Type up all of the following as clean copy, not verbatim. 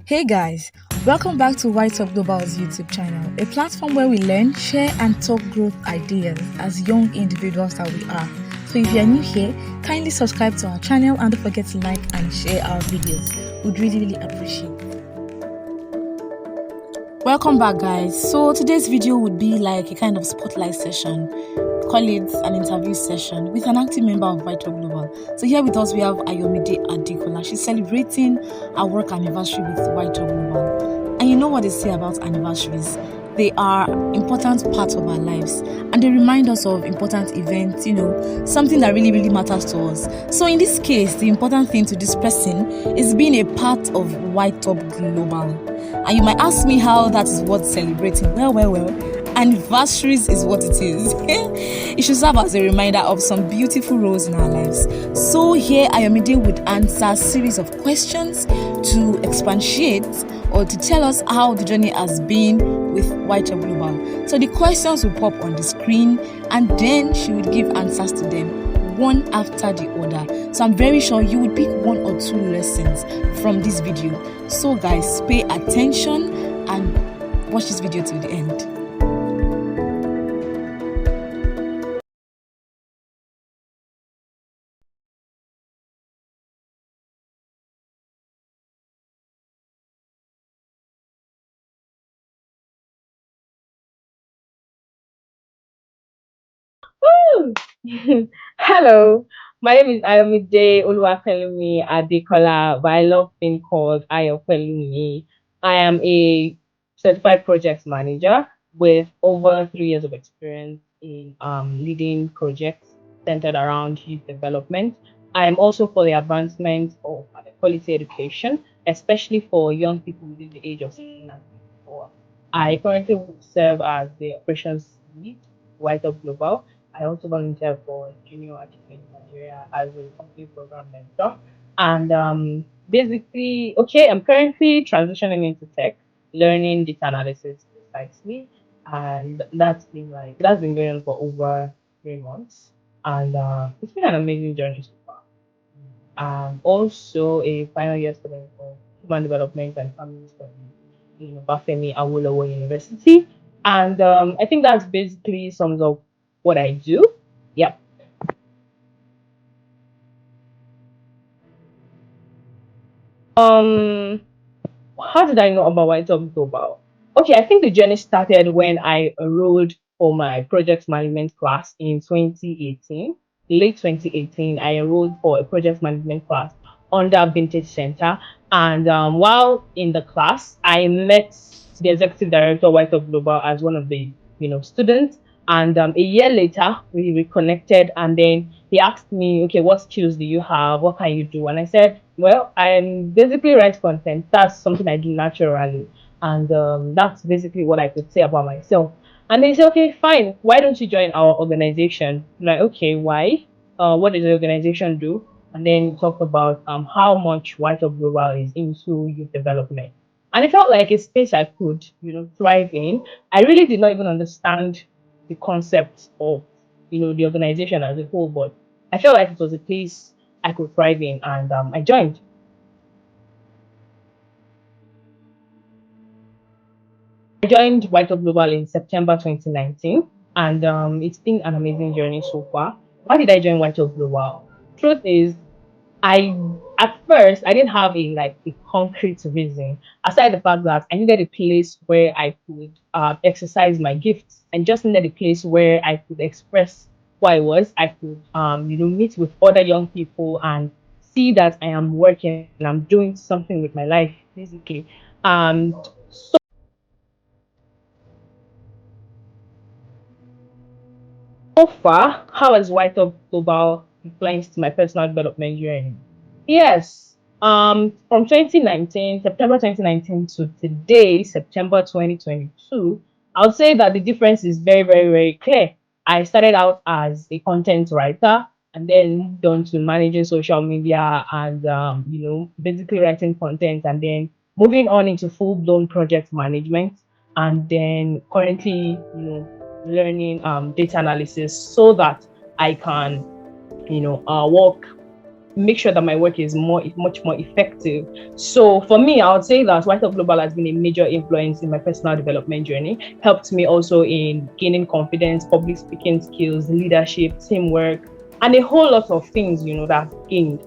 Hey guys, welcome back to YTOP Global's YouTube channel, a platform where we learn, share, and talk growth ideas as young individuals that we are. So if you are new here, kindly subscribe to our channel and don't forget to like and share our videos. We'd really appreciate it. Welcome back, guys. So today's video would be like a kind of spotlight session. Call it an interview session with an active member of YTOP Global. So here with us we have Ayomide Adekola. She's celebrating her work anniversary with YTOP Global. And you know what they say about anniversaries? They are important parts of our lives and they remind us of important events, something that really matters to us. So in this case, the important thing to this person is being a part of YTOP Global. And you might ask me how that is worth celebrating. Well. Anniversaries is what it is. It should serve as a reminder of some beautiful roles in our lives. So here Ayomide would answer a series of questions to expatiate or to tell us how the journey has been with YTOP Global. So the questions will pop on the screen and then she would give answers to them one after the other. So I'm very sure you would pick one or two lessons from this video. So guys, pay attention and watch this video till the end. Hello, my name is Ayomide Adekola, but I love being called Ayopelumi. I am a certified project manager with over 3 years of experience in leading projects centered around youth development. I am also for the advancement of quality education, especially for young people within the age of 16 and 24. I currently serve as the operations lead, White Up Global. I also volunteer for Junior Achievement Nigeria as a company program mentor. And basically, okay, I'm currently transitioning into tech, learning data analysis precisely. And that's been going on for over 3 months. And it's been an amazing journey so far. Also a final year student for human development and family studies in Bafemi Awolowo University. And I think that's basically sums up what I do. Yep. Um, how did I know about what I talked about? Okay, I think the journey started when I enrolled for my project management class in 2018. Late 2018, I enrolled for a project management class under Vintage Center. And while in the class, I met the executive director of White Up Global as one of the students. And a year later, we reconnected, and then he asked me, "Okay, what skills do you have? What can you do?" And I said, "Well, I'm basically write content. That's something I do naturally, and that's basically what I could say about myself." And they said, "Okay, fine. Why don't you join our organization?" I'm like, "Okay, why? What does the organization do?" And then talk about how much White Up Global is into youth development. And it felt like a space I could, thrive in. I really did not even understand the concept of, the organization as a whole, but I felt like it was a place I could thrive in, and I joined. I joined White Up Global in September 2019, and it's been an amazing journey so far. Why did I join White Up Global? Truth is, I at first I didn't have a concrete reason aside the fact that I needed a place where I could exercise my gifts and just needed a place where I could express who I was. I could meet with other young people and see that I am working and I'm doing something with my life basically. Um So far, how has White Up Global influenced my personal development journey? Yes. From 2019, September 2019 to today, September 2022, I would say that the difference is very clear. I started out as a content writer and then moved on to managing social media and, basically writing content and then moving on into full blown project management and then currently, learning data analysis so that I can, work make sure that my work is much more effective. So for me, I would say that YTOP Global has been a major influence in my personal development journey, helped me also in gaining confidence, public speaking skills, leadership, teamwork, and a whole lot of things, that I've gained.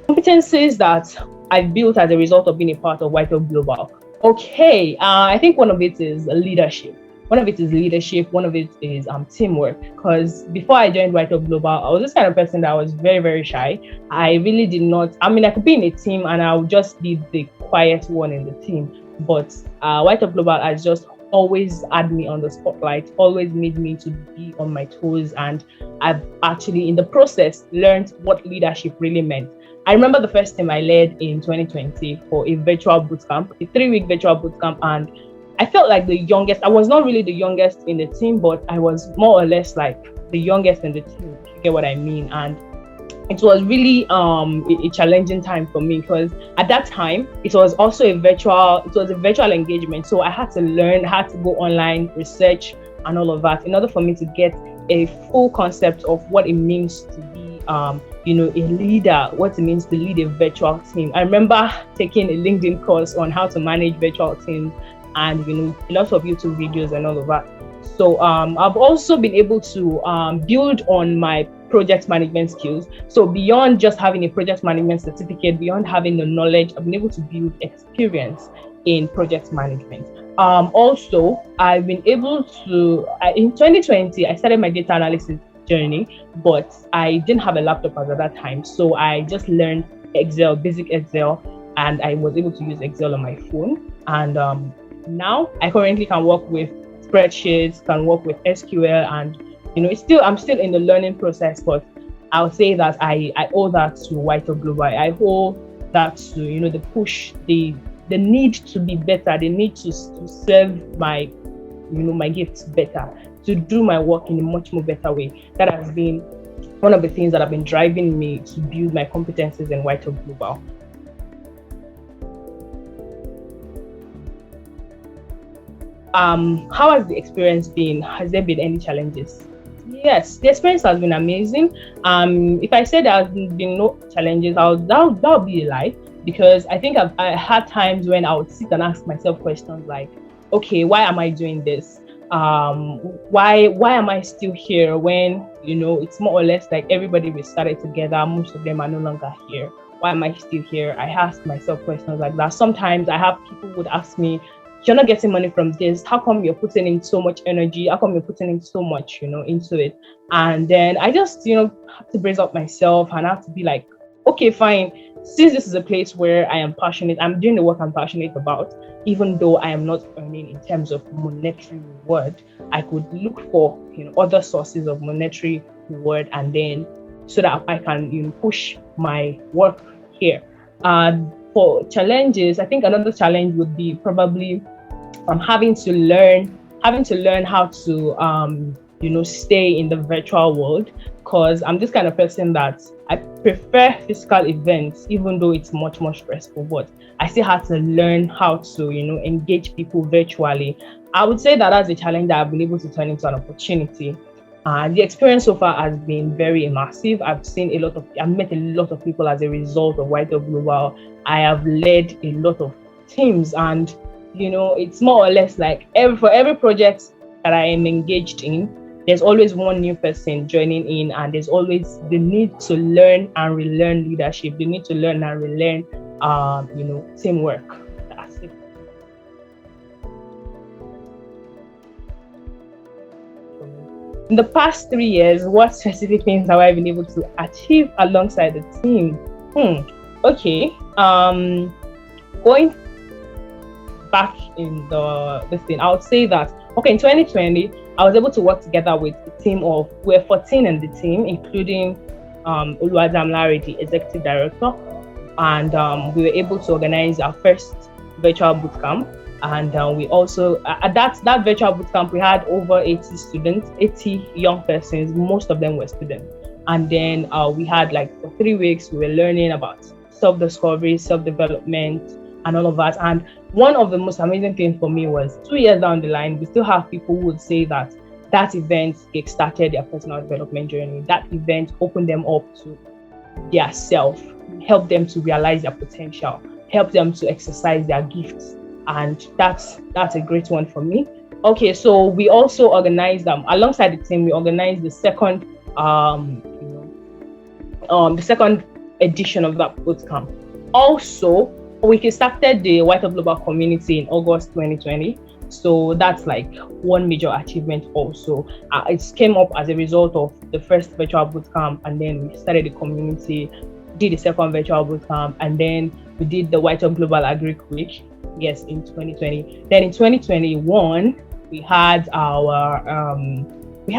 Competencies that I've built as a result of being a part of YTOP Global. Okay, I think one of it is leadership. One of it is leadership. One of it is teamwork. Because before I joined YTOP Global, I was this kind of person that was very, very shy. I really did not. I mean, I could be in a team and I would just be the quiet one in the team. But YTOP Global has just always had me on the spotlight, always made me to be on my toes, and I've actually in the process learned what leadership really meant. I remember the first time I led in 2020 for a virtual bootcamp, a 3-week virtual bootcamp, and I felt like the youngest. I was not really the youngest in the team, but I was more or less like the youngest in the team, if you get what I mean. And it was really a challenging time for me because at that time it was a virtual engagement. So I had to learn, I had to go online, research and all of that in order for me to get a full concept of what it means to be a leader, what it means to lead a virtual team. I remember taking a LinkedIn course on how to manage virtual teams and a lot of YouTube videos and all of that. So I've also been able to build on my project management skills. So beyond just having a project management certificate, beyond having the knowledge, I've been able to build experience in project management. Also, I've been able to, in 2020, I started my data analysis journey, but I didn't have a laptop at that time. So I just learned Excel, basic Excel, and I was able to use Excel on my phone. And now I currently can work with spreadsheets, can work with SQL, and I'm still in the learning process, but I'll say that I owe that to YTOP Global. I owe that to the push, the need to be better, the need to serve my my gifts better, to do my work in a much more better way. That has been one of the things that have been driving me to build my competencies in YTOP Global. How has the experience been? Has there been any challenges? Yes, the experience has been amazing. If I said there has been no challenges, that'll be a lie, because I think I had times when I would sit and ask myself questions like, okay, why am I doing this? Why am I still here when it's more or less like everybody we started together, most of them are no longer here. Why am I still here? I ask myself questions like that. Sometimes I have people would ask me, you're not getting money from this. How come you're putting in so much energy? How come you're putting in so much, into it? And then I just, have to brace up myself and I have to be like, okay, fine. Since this is a place where I am passionate, I'm doing the work I'm passionate about, even though I am not earning in terms of monetary reward, I could look for, other sources of monetary reward, and then so that I can, push my work here. For challenges, I think another challenge would be probably having to learn how to stay in the virtual world, because I'm this kind of person that I prefer physical events, even though it's much more stressful, but I still have to learn how to engage people virtually. I would say that that's a challenge that I've been able to turn into an opportunity. The experience so far has been very immersive. I've met a lot of people as a result of YTOP Global. I have led a lot of teams, and it's more or less like for every project that I am engaged in, there's always one new person joining in, and there's always the need to learn and relearn leadership, the need to learn and relearn teamwork. That's it. In the past 3 years, what specific things have I been able to achieve alongside the team? Okay. Going back in this thing, I would say that in 2020, I was able to work together with a team of, we're 14 in the team, including Oluwadamilare, the executive director, and we were able to organize our first virtual bootcamp. And we also at that virtual bootcamp, we had over 80 students, 80 young persons. Most of them were students. And then we had, like, for 3 weeks, we were learning about self-discovery, self-development, and all of that. And one of the most amazing things for me was 2 years down the line, we still have people who would say that that event kickstarted their personal development journey. That event opened them up to their self, help them to realize their potential, help them to exercise their gifts. And that's a great one for me. Okay, so we also organized alongside the team, we organized the second the second edition of that bootcamp. Also, we started the YTOP Global community in August 2020. So that's like one major achievement also. It came up as a result of the first virtual bootcamp, and then we started the community, did the second virtual bootcamp, and then we did the YTOP Global Agri Week, yes, in 2020. Then in 2021, we had our we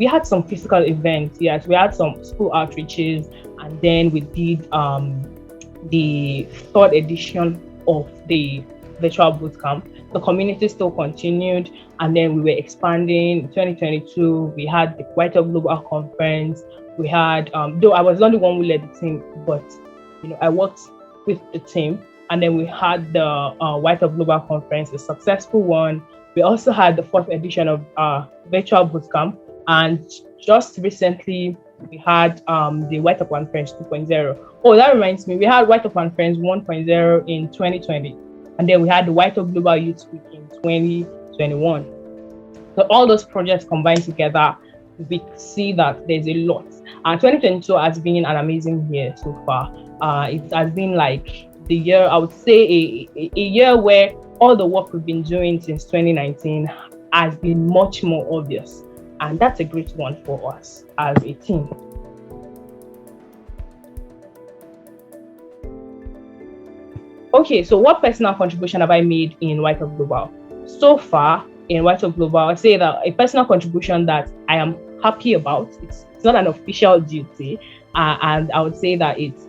had some physical events. Yes, we had some school outreaches, and then we did the third edition of the virtual bootcamp. The community still continued, and then we were expanding. In 2022, we had the YTOP Global Conference. We had, though I was not the one who led the team, but I worked with the team. And then we had the YTOP Global Conference, a successful one. We also had the fourth edition of virtual bootcamp, and just recently we had the YTOP Conference 2.0. Oh, that reminds me, we had YTOP Conference 1.0 in 2020. And then we had the YTOP Global Youth Week in 2021. So all those projects combined together, we see that there's a lot. 2022 has been an amazing year so far. It has been like the year, I would say, a year where all the work we've been doing since 2019 has been much more obvious. And that's a great one for us as a team. Okay, so what personal contribution have I made in YTOP Global? So far in YTOP Global, I say that a personal contribution that I am happy about, it's not an official duty, and I would say that it's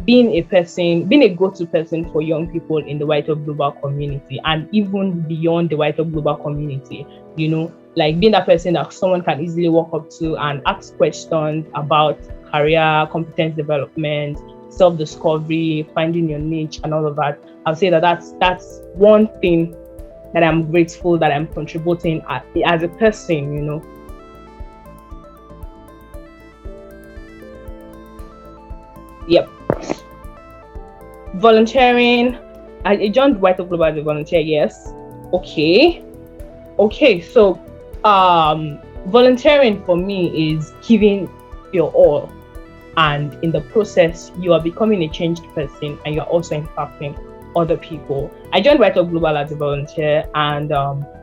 being a go-to person for young people in the YTOP Global community, and even beyond the YTOP Global community, like being that person that someone can easily walk up to and ask questions about career, competence development, self-discovery, finding your niche, and all of that. I'll say that that's one thing that I'm grateful that I'm contributing as a person, Yep. Volunteering. I joined YTOP Global as a volunteer, yes. Okay. So volunteering for me is giving your all. And in the process, you are becoming a changed person, and you're also impacting other people. I joined YTOP Global as a volunteer, and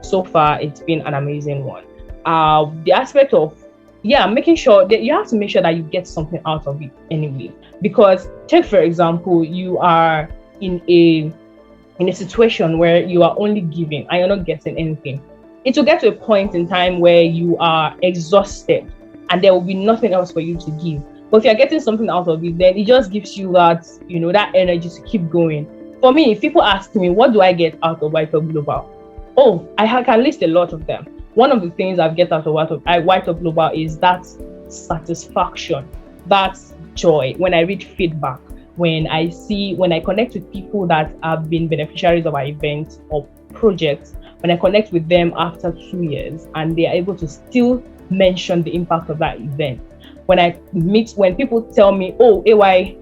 so far it's been an amazing one. The aspect of making sure that you have to make sure that you get something out of it anyway. Because take for example, you are in a situation where you are only giving and you're not getting anything. It will get to a point in time where you are exhausted, and there will be nothing else for you to give. But if you're getting something out of it, then it just gives you that, that energy to keep going. For me, if people ask me, what do I get out of YTOP Global? Oh, I can list a lot of them. One of the things I've get out of YTOP Global is that satisfaction, that joy when I read feedback, when I connect with people that have been beneficiaries of our events or projects, when I connect with them after 2 years and they are able to still mention the impact of that event. When people tell me, oh, AY,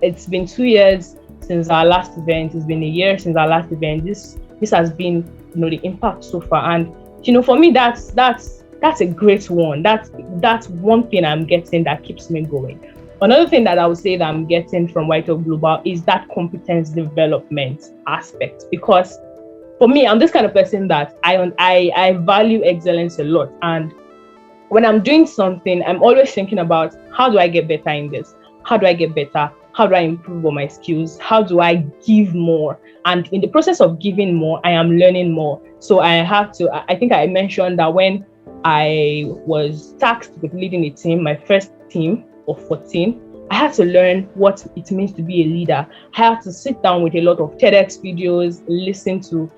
it's been 2 years since our last event, it's been a year since our last event, this has been, the impact so far. And, for me, that's a great one. That's one thing I'm getting that keeps me going. Another thing that I would say that I'm getting from YTOP Global is that competence development aspect. Because for me, I'm this kind of person that I value excellence a lot. And when I'm doing something, I'm always thinking about, how do I get better in this? How do I get better? How do I improve on my skills? How do I give more? And in the process of giving more, I am learning more. So I think I mentioned that when I was tasked with leading a team, my first team of 14, I had to learn what it means to be a leader. I had to sit down with a lot of TEDx videos, listen to,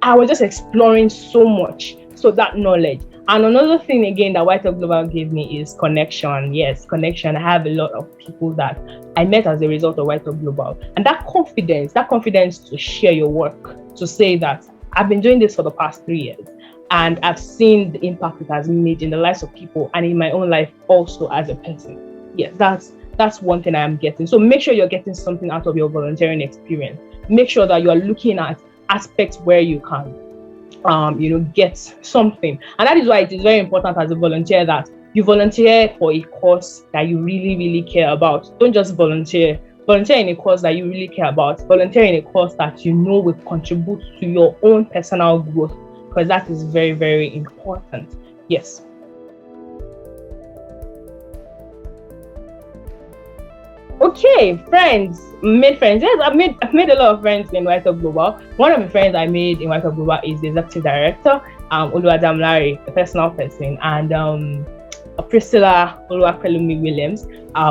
I was just exploring so much. So that knowledge. And another thing again that YTOP Global gave me is connection. Yes, connection. I have a lot of people that I met as a result of YTOP Global. And that confidence to share your work, to say that I've been doing this for the past 3 years. and I've seen the impact it has made in the lives of people and in my own life also as a person. Yes, that's one thing I am getting. So make sure you're getting something out of your volunteering experience. Make sure that you are looking at aspects where you can get something. And that is why it is very important as a volunteer that you volunteer for a cause that you really, really care about. Don't just volunteer. Volunteer in a cause that you really care about. Volunteer in a cause that you know will contribute to your own personal growth, because that is very, very important. Yes. Okay, friends, made friends. Yes, I've made a lot of friends in YTOP Global. One of the friends I made in YTOP Global is the executive director, Oluwadamilare, a personal person, and Priscilla Oluwapelumi Williams.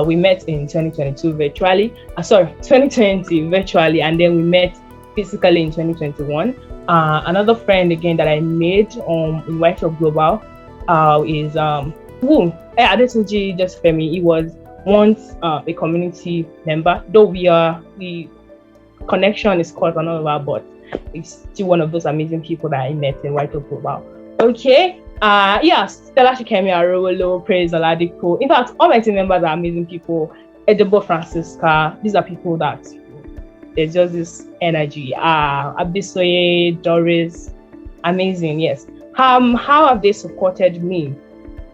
We met in 2022 virtually. 2020 virtually, and then we met physically in 2021. Another friend again that I made in YTOP Global is Adetunji Joseph. He was once a community member, though the connection is cut on all of our, but it's still one of those amazing people that I met in YTOP Global. Okay. Stella Shikemi Arowolo, Praise Oladiko. In fact, all my team members are amazing people. Edebo Francisca, these are people that there's just this energy. Abisoye, Doris, amazing, yes. How have they supported me?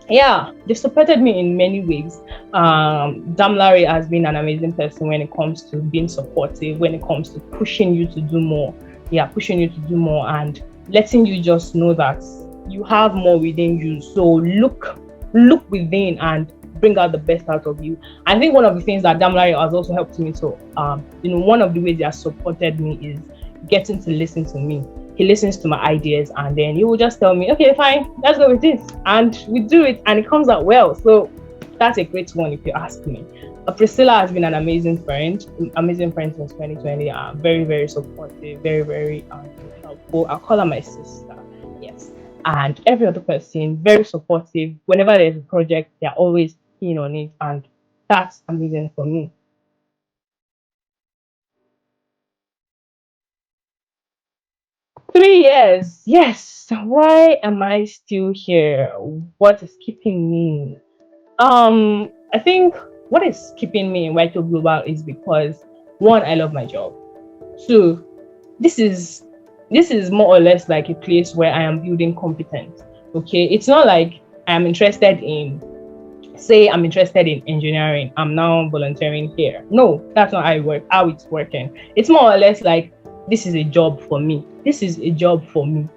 Yeah, they supported me in many ways. Damilare has been an amazing person when it comes to being supportive, when it comes to pushing you to do more. Yeah, pushing you to do more and letting you just know that you have more within you. So look within and bring out the best out of you. I think one of the things that Damilare has also helped me to, one of the ways he has supported me is getting to listen to me. He listens to my ideas and then he will just tell me, okay, fine, let's go with this. And we do it and it comes out well. So that's a great one if you ask me. Priscilla has been an amazing friend since 2020. Very, very supportive, very, very helpful. I'll call her my sister. Yes. And every other person, very supportive. Whenever there's a project, they're always keen on it. And that's amazing for me. 3 years. Yes. Why am I still here? What is keeping me? I think what is keeping me in YTOP Global is because one, I love my job. Two, this is more or less like a place where I am building competence. Okay, it's not like I'm interested in engineering. I'm now volunteering here. No, that's not how it's working. It's more or less like this is a job for me. This is a job for me.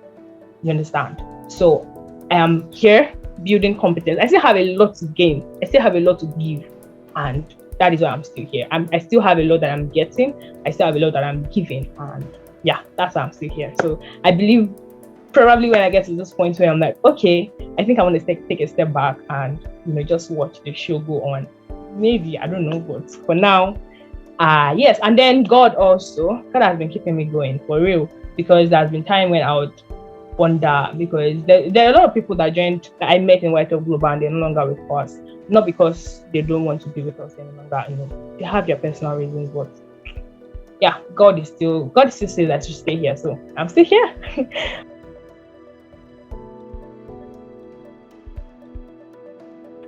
You understand? So I am here building competence. I still have a lot to gain. I still have a lot to give. And that is why I'm still here. I still have a lot that I'm getting. I still have a lot that I'm giving. And yeah, that's why I'm still here. So I believe probably when I get to this point where I'm like, okay, I think I want to take a step back and just watch the show go on. Maybe, I don't know, but for now, yes. And then God has been keeping me going for real, because there's been time when I would wonder, because there are a lot of people that I met in YTOP Global and they're no longer with us. Not because they don't want to be with us any longer, they have their personal reasons, but yeah, God still says I should stay here, so I'm still here.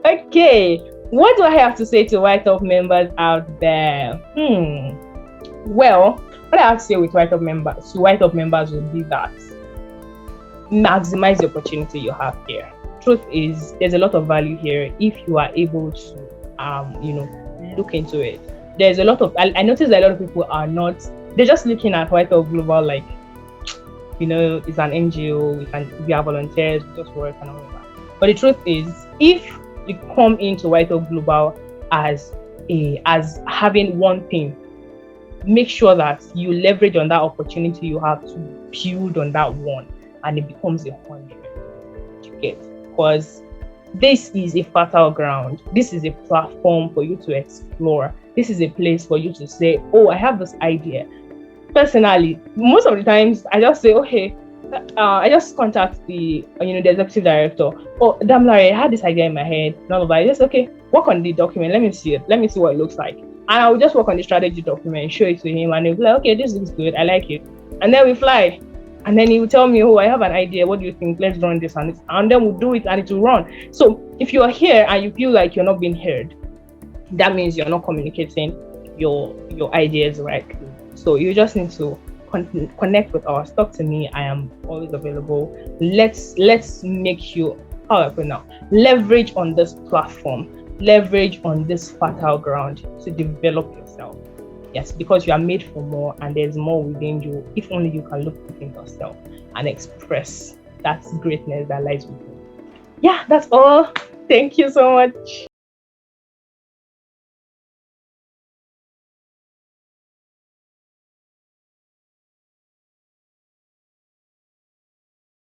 Okay, what do I have to say to YTOP members out there? Well, what I have to say with YTOP members would be that maximize the opportunity you have here. Truth is, there's a lot of value here if you are able to, look into it. There's a lot of, I noticed that a lot of people are not, they're just looking at YTOP Global like, it's an NGO, we are volunteers, we just work and all of that. But the truth is, if you come into YTOP Global as having one thing, make sure that you leverage on that opportunity you have to build on that one, and it becomes 100. You get? Because this is a fertile ground. This is a platform for you to explore. This is a place for you to say, oh, I have this idea. Personally, most of the times I just say, okay, I just contact the executive director. Oh, Damilare, I had this idea in my head. None of that. I just, okay, work on the document. Let me see it. Let me see what it looks like. And I will just work on the strategy document, show it to him, and he'll be like, okay, this looks good. I like it. And then we fly. And then he will tell me, oh, I have an idea. What do you think? Let's run this and this. And then we'll do it and it will run. So if you are here and you feel like you're not being heard, that means you're not communicating your ideas right. So you just need to connect with us. Talk to me. I am always available. Let's make you, how I put now, leverage on this platform, leverage on this fertile ground to develop yourself. Yes, because you are made for more and there's more within you. If only you can look within yourself and express that greatness that lies within you. Yeah, that's all. Thank you so much.